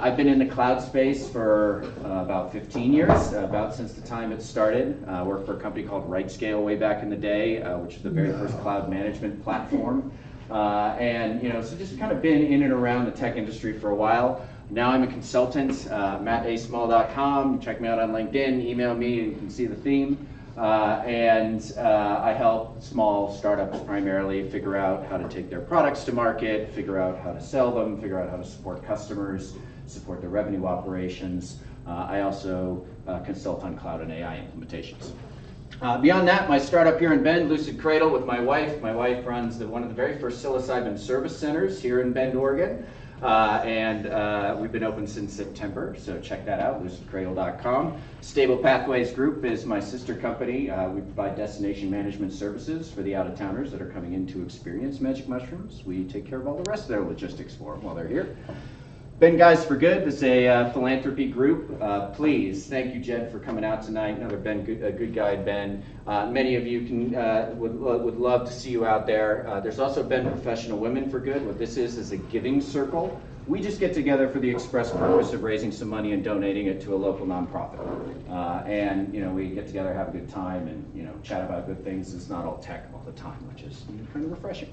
I've been in the cloud space for about 15 years, about since the time it started. I worked for a company called RightScale way back in the day, which was the very first cloud management platform. So just kind of been in and around the tech industry for a while. Now I'm a consultant, mattasmall.com. Check me out on LinkedIn, email me, and you can see the theme. I help small startups primarily figure out how to take their products to market, figure out how to sell them, figure out how to support customers, support their revenue operations. I also consult on cloud and AI implementations. Beyond that, my startup here in Bend, Lucid Cradle, with my wife. My wife runs one of the very first psilocybin service centers here in Bend, Oregon. We've been open since September, so check that out, lucidcradle.com. Stable Pathways Group is my sister company. We provide destination management services for the out-of-towners that are coming in to experience magic mushrooms. We take care of all the rest of their logistics for them while they're here. Ben Guys for Good is a philanthropy group. Please, thank you, Jed, for coming out tonight. Another Ben, a good guy, Ben. Many of you would love to see you out there. There's also Ben Professional Women for Good. What this is a giving circle. We just get together for the express purpose of raising some money and donating it to a local nonprofit. We get together, have a good time, and chat about good things. It's not all tech all the time, which is kind of refreshing.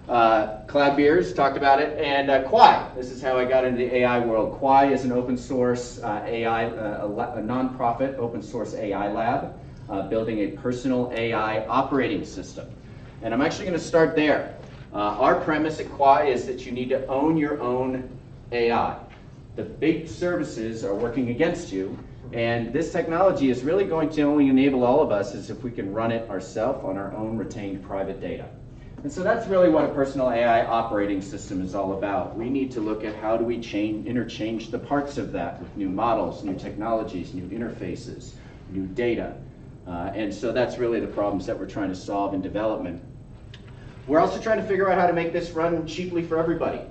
Cloud Beers, talked about it, and Quai. This is how I got into the AI world. Quai is an open source AI, a nonprofit open source AI lab, building a personal AI operating system. And I'm actually going to start there. Our premise at Quai is that you need to own your own AI. The big services are working against you, and this technology is really going to only enable all of us is if we can run it ourselves on our own retained private data. And so that's really what a personal AI operating system is all about. We need to look at how do we interchange the parts of that with new models, new technologies, new interfaces, new data. And so that's really the problems that we're trying to solve in development. We're also trying to figure out how to make this run cheaply for everybody.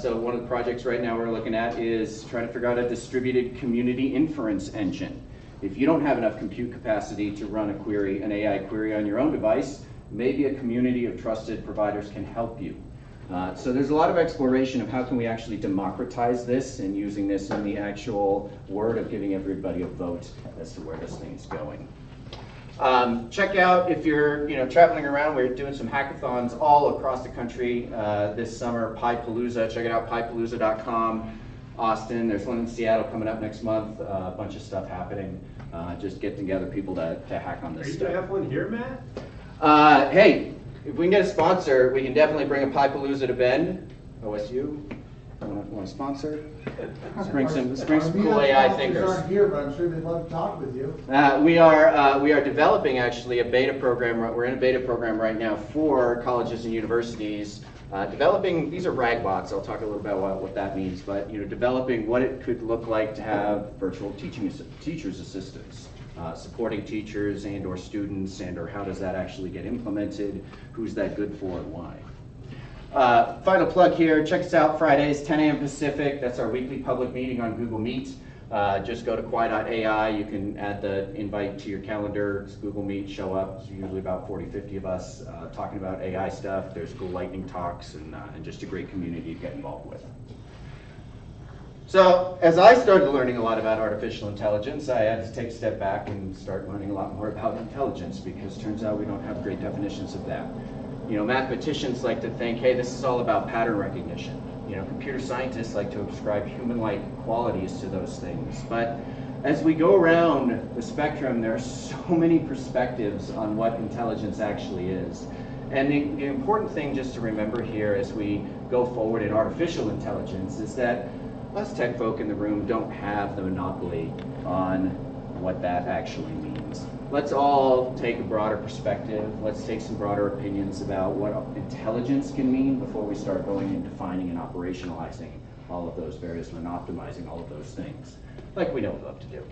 So one of the projects right now we're looking at is trying to figure out a distributed community inference engine. If you don't have enough compute capacity to run an AI query on your own device, maybe a community of trusted providers can help you. So there's a lot of exploration of how can we actually democratize this and using this in the actual word of giving everybody a vote as to where this thing is going. Check out, if you're traveling around, we're doing some hackathons all across the country this summer. PyPalooza, check it out, pypalooza.com. Austin, there's one in Seattle coming up next month, a bunch of stuff happening. Just get together people to hack on this stuff. Are you going to have one here, Matt? Hey, if we can get a sponsor, we can definitely bring a PyPalooza to Bend. OSU, want to sponsor? Let's bring some cool AI thinkers. Aren't here, but I'm sure they'd love to talk with you. We are developing actually a beta program. We're in a beta program right now for colleges and universities. Developing, these are RAG bots. I'll talk a little bit about what that means, but developing what it could look like to have virtual teachers assistants. Supporting teachers and or students and or how does that actually get implemented, who's that good for and why. Final plug here, check us out Fridays, 10 a.m. Pacific, that's our weekly public meeting on Google Meet. Just go to quai.ai, you can add the invite to your calendar, it's Google Meet, show up, it's usually about 40-50 of us talking about AI stuff, there's cool lightning talks and just a great community to get involved with. So as I started learning a lot about artificial intelligence, I had to take a step back and start learning a lot more about intelligence because it turns out we don't have great definitions of that. Mathematicians like to think, hey, this is all about pattern recognition. Computer scientists like to ascribe human-like qualities to those things. But as we go around the spectrum, there are so many perspectives on what intelligence actually is. And the important thing just to remember here as we go forward in artificial intelligence is that us tech folk in the room don't have the monopoly on what that actually means. Let's all take a broader perspective. Let's take some broader opinions about what intelligence can mean before we start going and defining and operationalizing all of those various and optimizing all of those things, like we know we love to do.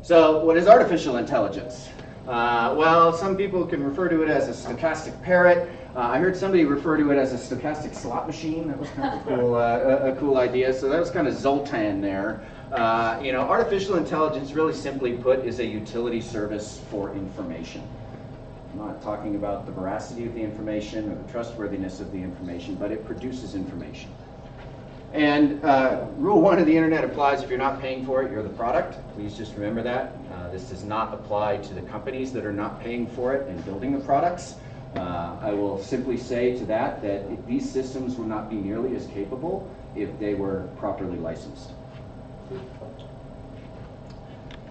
So what is artificial intelligence? Well, some people can refer to it as a stochastic parrot. I heard somebody refer to it as a stochastic slot machine. That was kind of a cool idea. So that was kind of Zoltan there. Artificial intelligence, really simply put, is a utility service for information. I'm not talking about the veracity of the information or the trustworthiness of the information, but it produces information. And rule one of the internet applies if you're not paying for it, you're the product. Please just remember that. This does not apply to the companies that are not paying for it and building the products. I will simply say to that these systems would not be nearly as capable if they were properly licensed.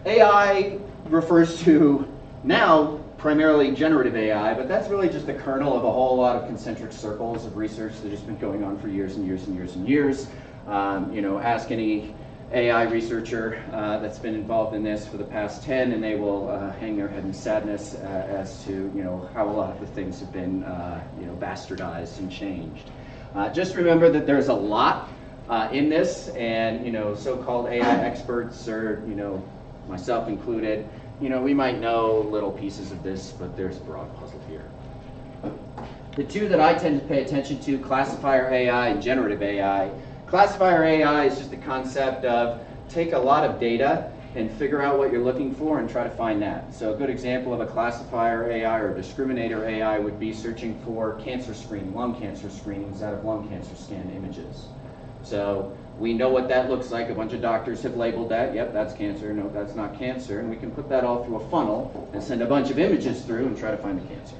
AI refers to now primarily generative AI, but that's really just the kernel of a whole lot of concentric circles of research that has been going on for years and years and years and years. Ask any AI researcher that's been involved in this for the past 10, and they will hang their head in sadness as to how a lot of the things have been bastardized and changed. Just remember that there's a lot in this, and so-called AI experts, or myself included, we might know little pieces of this, but there's a broad puzzle here. The two that I tend to pay attention to, classifier AI and generative AI. Classifier AI is just the concept of take a lot of data and figure out what you're looking for and try to find that. So a good example of a classifier AI or discriminator AI would be searching for cancer screening, lung cancer screenings out of lung cancer scan images. So we know what that looks like. A bunch of doctors have labeled that. Yep, that's cancer. No, that's not cancer. And we can put that all through a funnel and send a bunch of images through and try to find the cancer.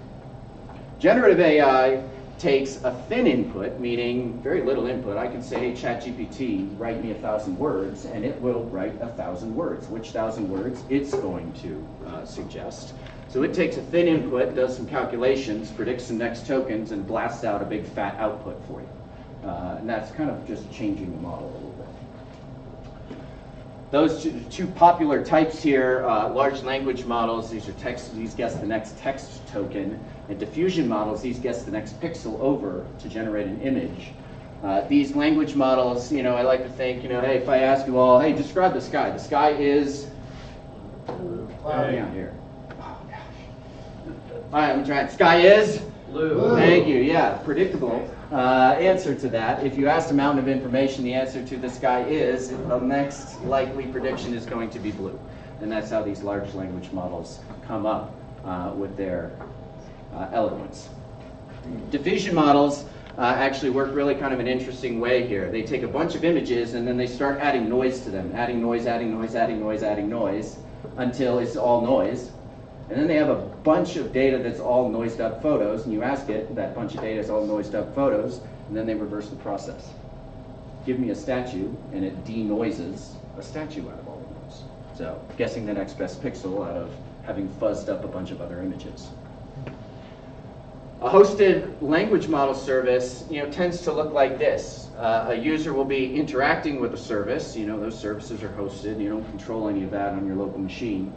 Generative AI takes a thin input, meaning very little input. I can say, hey, ChatGPT, write me 1,000 words, and it will write 1,000 words. Which 1,000 words it's going to suggest. So it takes a thin input, does some calculations, predicts some next tokens, and blasts out a big fat output for you. And that's kind of just changing the model a little bit. Those two popular types here, large language models, these are text, these guess the next text token, and diffusion models, these guess the next pixel over to generate an image. These language models, I like to think, hey, if I ask you all, hey, describe the sky is cloudy out here. Oh gosh. All right, I'm trying. Sky is blue. Thank you. Yeah, predictable. Answer to that. If you asked a mountain of information, the answer to the sky is, the next likely prediction is going to be blue. And that's how these large language models come up with their eloquence. Diffusion models actually work really kind of an interesting way here. They take a bunch of images and then they start adding noise to them. Adding noise, adding noise, adding noise, adding noise, until it's all noise. And then they have a bunch of data that's all noised up photos, and you ask it, that bunch of data is all noised up photos, and then they reverse the process. Give me a statue, and it denoises a statue out of all the noise. So guessing the next best pixel out of having fuzzed up a bunch of other images. A hosted language model service tends to look like this. A user will be interacting with a service. Those services are hosted. You don't control any of that on your local machine.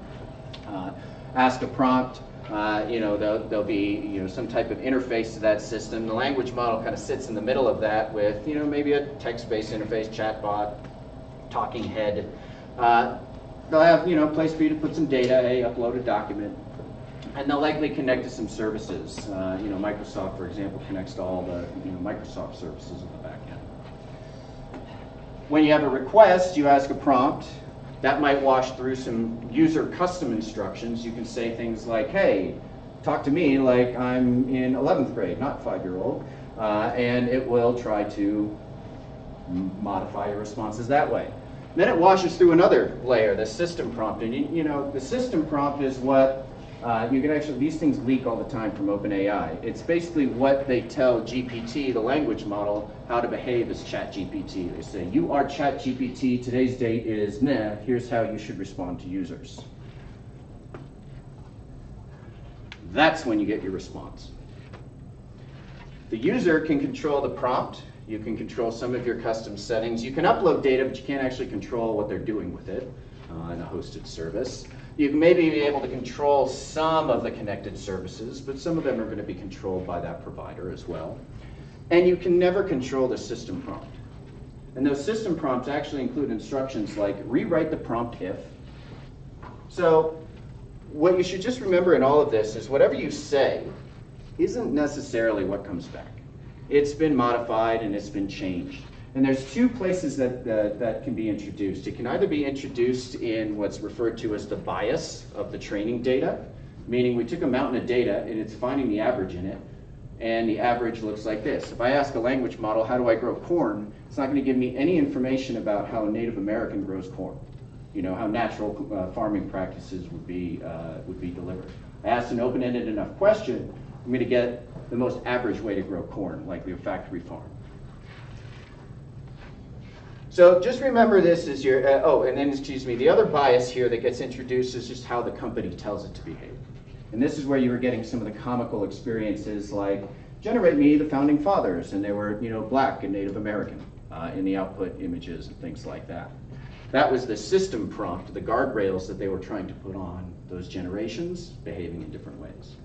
Ask a prompt, there'll be some type of interface to that system. The language model kind of sits in the middle of that with maybe a text-based interface, chatbot, talking head. They'll have a place for you to put some data, upload a document, and they'll likely connect to some services. Microsoft, for example, connects to all the Microsoft services in the back end. When you have a request, you ask a prompt. That might wash through some user custom instructions. You can say things like, hey, talk to me like I'm in 11th grade, not 5-year-old. And it will try to modify your responses that way. Then it washes through another layer, the system prompt. And the system prompt is what you can actually, these things leak all the time from OpenAI. It's basically what they tell GPT, the language model, how to behave as ChatGPT. They say, you are ChatGPT, today's date is meh, here's how you should respond to users. That's when you get your response. The user can control the prompt. You can control some of your custom settings. You can upload data, but you can't actually control what they're doing with it in a hosted service. You can maybe be able to control some of the connected services, but some of them are going to be controlled by that provider as well. And you can never control the system prompt. And those system prompts actually include instructions like rewrite the prompt if. So what you should just remember in all of this is whatever you say isn't necessarily what comes back. It's been modified and it's been changed. And there's two places that can be introduced. It can either be introduced in what's referred to as the bias of the training data, meaning we took a mountain of data and it's finding the average in it. and the average looks like this. If I ask a language model, how do I grow corn, it's not going to give me any information about how a Native American grows corn, how natural farming practices would be delivered. I asked an open-ended enough question, I'm going to get the most average way to grow corn, likely a factory farm. So just remember this as your, the other bias here that gets introduced is just how the company tells it to behave. And this is where you were getting some of the comical experiences like, generate me the founding fathers, and they were, black and Native American in the output images and things like that. That was the system prompt, the guardrails that they were trying to put on those generations behaving in different ways.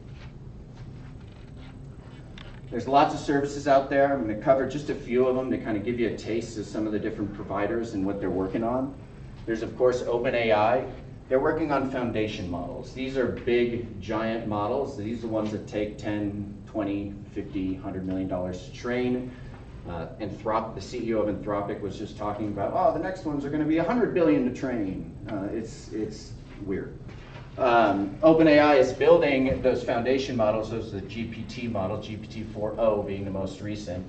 There's lots of services out there. I'm going to cover just a few of them to kind of give you a taste of some of the different providers and what they're working on. There's, of course, OpenAI. They're working on foundation models. These are big, giant models. These are the ones that take 10, 20, 50, $100 million to train. The CEO of Anthropic was just talking about, oh, the next ones are going to be $100 billion to train. It's weird. OpenAI is building those foundation models. Those are the GPT model, GPT-4o being the most recent.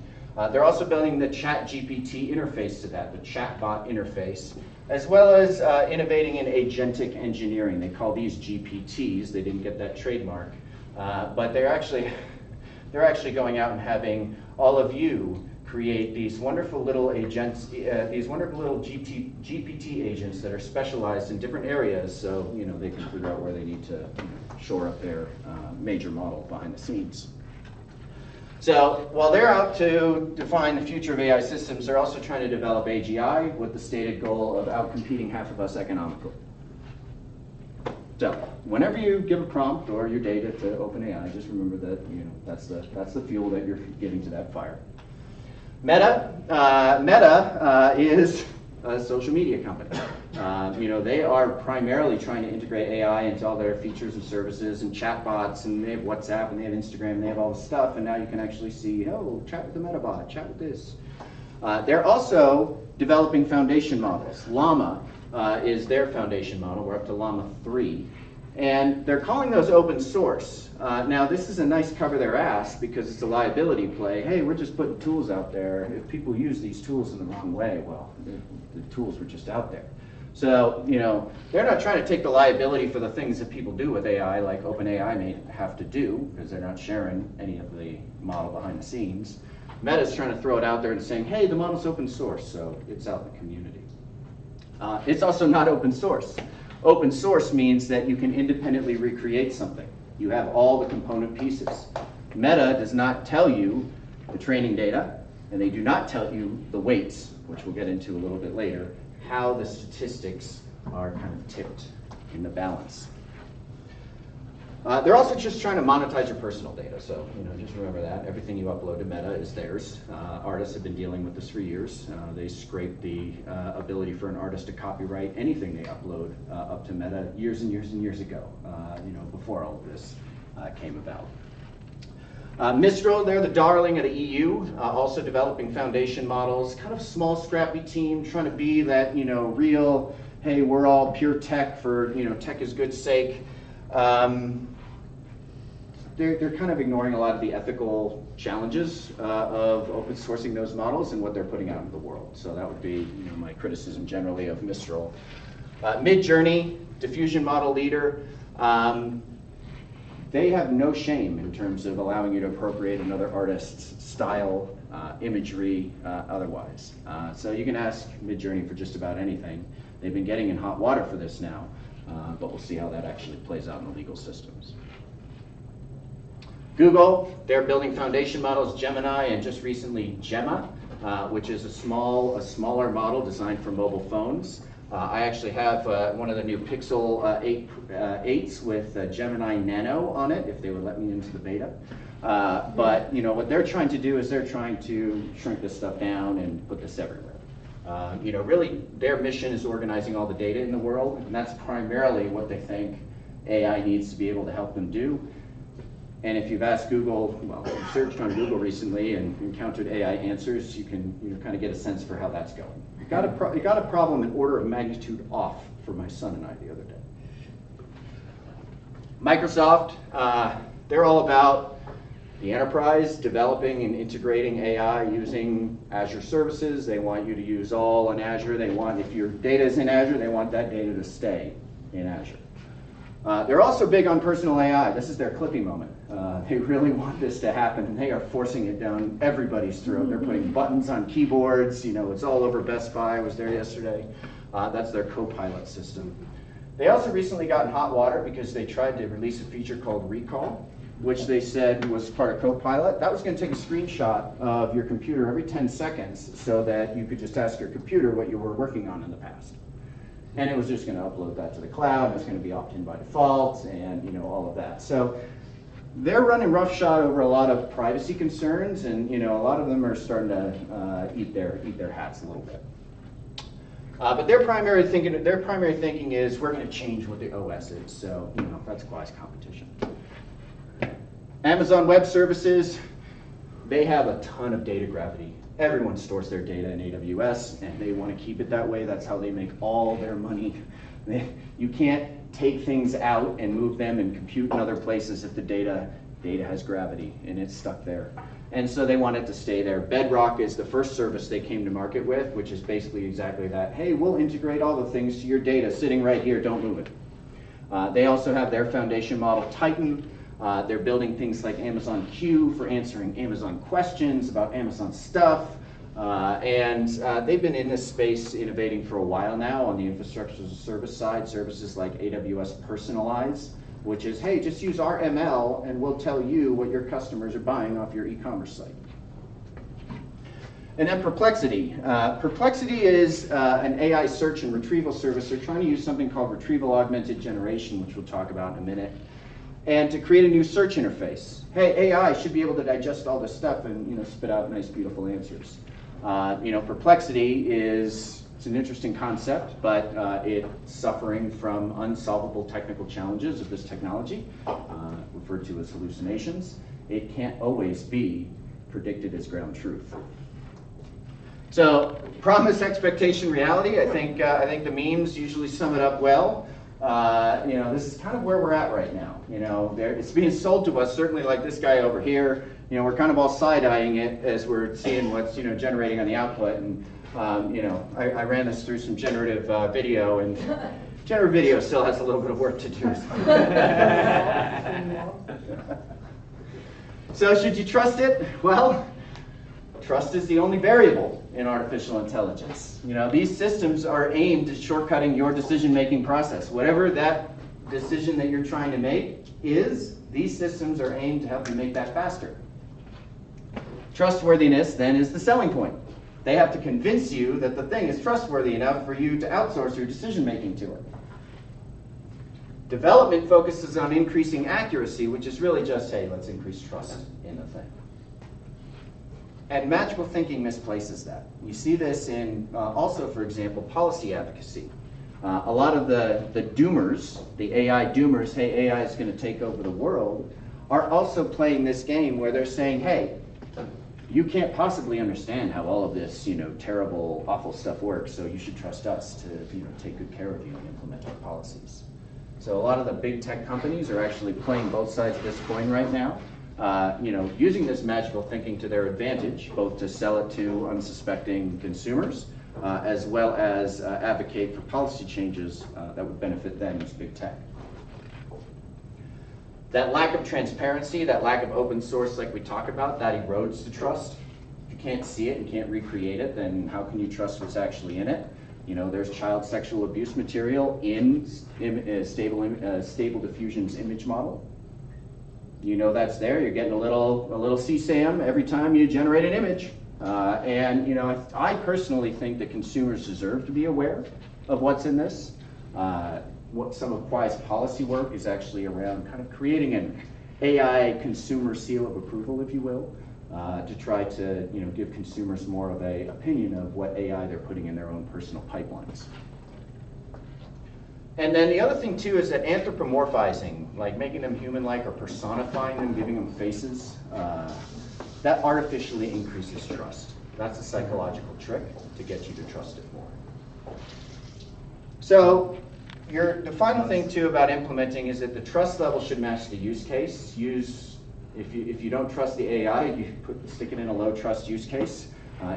They're also building the ChatGPT interface to that, the chatbot interface, as well as innovating in agentic engineering. They call these GPTs. They didn't get that trademark, but they're actually going out and having all of you create these wonderful little agents, these wonderful little GPT agents that are specialized in different areas, so they can figure out where they need to shore up their major model behind the scenes. So while they're out to define the future of AI systems, they're also trying to develop AGI with the stated goal of outcompeting half of us economically. So whenever you give a prompt or your data to OpenAI, just remember that that's the fuel that you're giving to that fire. Meta is a social media company. They are primarily trying to integrate AI into all their features and services and chatbots, and they have WhatsApp and they have Instagram and they have all this stuff, and now you can actually see, oh, chat with the MetaBot, chat with this. They're also developing foundation models. Llama is their foundation model. We're up to Llama 3. And they're calling those open source. Now, this is a nice cover their ass because it's a liability play. Hey, we're just putting tools out there. If people use these tools in the wrong way, well, the tools were just out there. So, they're not trying to take the liability for the things that people do with AI, like OpenAI may have to do, because they're not sharing any of the model behind the scenes. Meta's trying to throw it out there and saying, hey, the model's open source, so it's out in the community. It's also not open source. Open source means that you can independently recreate something. You have all the component pieces. Meta does not tell you the training data, and they do not tell you the weights, which we'll get into a little bit later, how the statistics are kind of tipped in the balance. They're also just trying to monetize your personal data, so just remember that. Everything you upload to Meta is theirs. Artists have been dealing with this for years. They scraped the ability for an artist to copyright anything they upload up to Meta years and years and years ago, before all of this came about. Mistral, they're the darling of the EU, also developing foundation models, kind of small, scrappy team, trying to be that, real, hey, we're all pure tech for, tech is good's sake. They're kind of ignoring a lot of the ethical challenges of open sourcing those models and what they're putting out into the world. So that would be my criticism generally of Mistral. Midjourney, diffusion model leader. They have no shame in terms of allowing you to appropriate another artist's style, imagery, otherwise. So you can ask Midjourney for just about anything. They've been getting in hot water for this now, but we'll see how that actually plays out in the legal systems. Google, they're building foundation models, Gemini, and just recently Gemma, which is a smaller model designed for mobile phones. I actually have one of the new Pixel 8s with Gemini Nano on it, if they would let me into the beta. But what they're trying to do is they're trying to shrink this stuff down and put this everywhere. Really, their mission is organizing all the data in the world, and that's primarily what they think AI needs to be able to help them do. And if you've asked Google, well, you searched on Google recently and encountered AI answers, you can kind of get a sense for how that's going. It got a problem an order of magnitude off for my son and I the other day. Microsoft, they're all about The enterprise, developing and integrating AI using Azure services. They want you to use all in Azure. They want, if your data is in Azure, they want that data to stay in Azure. They're also big on personal AI. This is their Clippy moment. They really want this to happen, and they are forcing it down everybody's throat. They're putting buttons on keyboards. You know, it's all over Best Buy. I was there yesterday. That's their Copilot system. They also recently got in hot water because they tried to release a feature called Recall, which they said was part of Copilot. That was going to take a screenshot of your computer every 10 seconds so that you could just ask your computer what you were working on in the past. And it was just going to upload that to the cloud. It was going to be opt-in by default, and you know, all of that. So they're running roughshod over a lot of privacy concerns, and you know, a lot of them are starting to eat their hats a little bit. But their primary thinking is we're going to change what the OS is. So you know, that's wise competition. Amazon Web Services, they have a ton of data gravity. Everyone stores their data in AWS, and they want to keep it that way. That's how they make all their money. You can't take things out and move them and compute in other places if the data has gravity, and it's stuck there. And so they want it to stay there. Bedrock is the first service they came to market with, which is basically exactly that. Hey, we'll integrate all the things to your data sitting right here, don't move it. They also have their foundation model, Titan. They're building things like Amazon Q for answering Amazon questions about Amazon stuff. And they've been in this space innovating for a while now on the infrastructure as a service side, services like AWS Personalize, which is, hey, just use our ML and we'll tell you what your customers are buying off your e-commerce site. And then Perplexity. Perplexity is an AI search and retrieval service. They're trying to use something called retrieval augmented generation, which we'll talk about in a minute, and to create a new search interface. Hey, AI should be able to digest all this stuff and you know, spit out nice, beautiful answers. You know, Perplexity is, it's an interesting concept, but it's suffering from unsolvable technical challenges of this technology, referred to as hallucinations. It can't always be predicted as ground truth. So, promise, expectation, reality. I think the memes usually sum it up well. You know, this is kind of where we're at right now. You know, it's being sold to us, certainly like this guy over here. You know, we're kind of all side-eyeing it as we're seeing what's, you know, generating on the output. And, you know, I ran this through some generative video, and generative video still has a little bit of work to do. So should you trust it? Well, trust is the only variable in artificial intelligence. You know, these systems are aimed at shortcutting your decision-making process. Whatever that decision that you're trying to make is, these systems are aimed to help you make that faster. Trustworthiness, then, is the selling point. They have to convince you that the thing is trustworthy enough for you to outsource your decision-making to it. Development focuses on increasing accuracy, which is really just, hey, let's increase trust in the thing. And magical thinking misplaces that. You see this in, also, for example, policy advocacy. A lot of the doomers, the AI doomers, hey, AI is going to take over the world, are also playing this game where they're saying, hey, you can't possibly understand how all of this, you know, terrible, awful stuff works, so you should trust us to, you know, take good care of you and implement our policies. So a lot of the big tech companies are actually playing both sides of this coin right now. You know, using this magical thinking to their advantage, both to sell it to unsuspecting consumers, as well as advocate for policy changes that would benefit them as big tech. That lack of transparency, that lack of open source like we talk about, that erodes the trust. If you can't see it and can't recreate it, then how can you trust what's actually in it? You know, there's child sexual abuse material in Stable Diffusion's image model. You know that's there. You're getting a little CSAM every time you generate an image. And you know, I personally think that consumers deserve to be aware of what's in this. What some of Kwai's policy work is actually around kind of creating an AI consumer seal of approval, if you will, to try to, you know, give consumers more of an opinion of what AI they're putting in their own personal pipelines. And then the other thing too is that anthropomorphizing, like making them human-like or personifying them, giving them faces, that artificially increases trust. That's a psychological trick to get you to trust it more. So the final thing too about implementing is that the trust level should match the use case. If you don't trust the AI, you stick it in a low trust use case.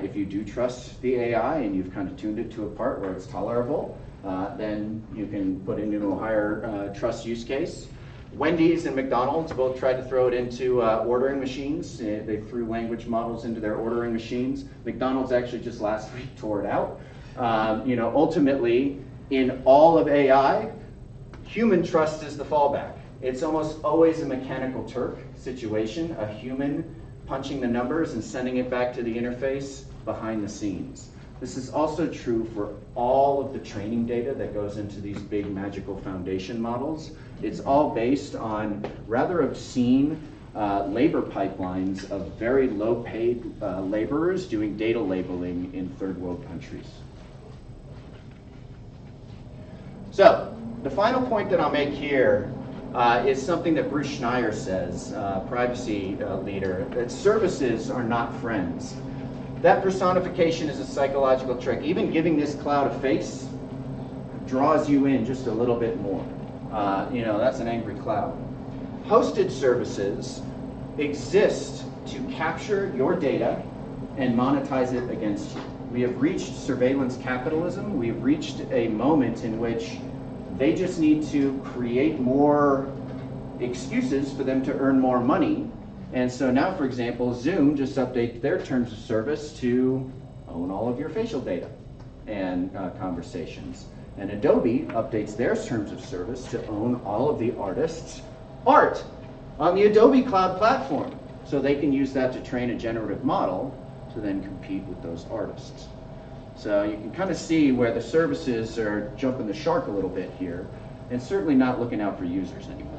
If you do trust the AI and you've kind of tuned it to a part where it's tolerable, then you can put it into a higher trust use case. Wendy's and McDonald's both tried to throw it into ordering machines. They threw language models into their ordering machines. McDonald's actually just last week tore it out. Ultimately, in all of AI, human trust is the fallback. It's almost always a mechanical Turk situation, a human punching the numbers and sending it back to the interface behind the scenes. This is also true for all of the training data that goes into these big magical foundation models. It's all based on rather obscene labor pipelines of very low-paid laborers doing data labeling in third world countries. So, the final point that I'll make here is something that Bruce Schneier says, privacy leader, that services are not friends. That personification is a psychological trick. Even giving this cloud a face draws you in just a little bit more. That's an angry cloud. Hosted services exist to capture your data and monetize it against you. We have reached surveillance capitalism. We have reached a moment in which they just need to create more excuses for them to earn more money. And so now, for example, Zoom just updated their terms of service to own all of your facial data and conversations. And Adobe updates their terms of service to own all of the artists' art on the Adobe Cloud platform. So they can use that to train a generative model to then compete with those artists. So you can kind of see where the services are jumping the shark a little bit here, and certainly not looking out for users anymore.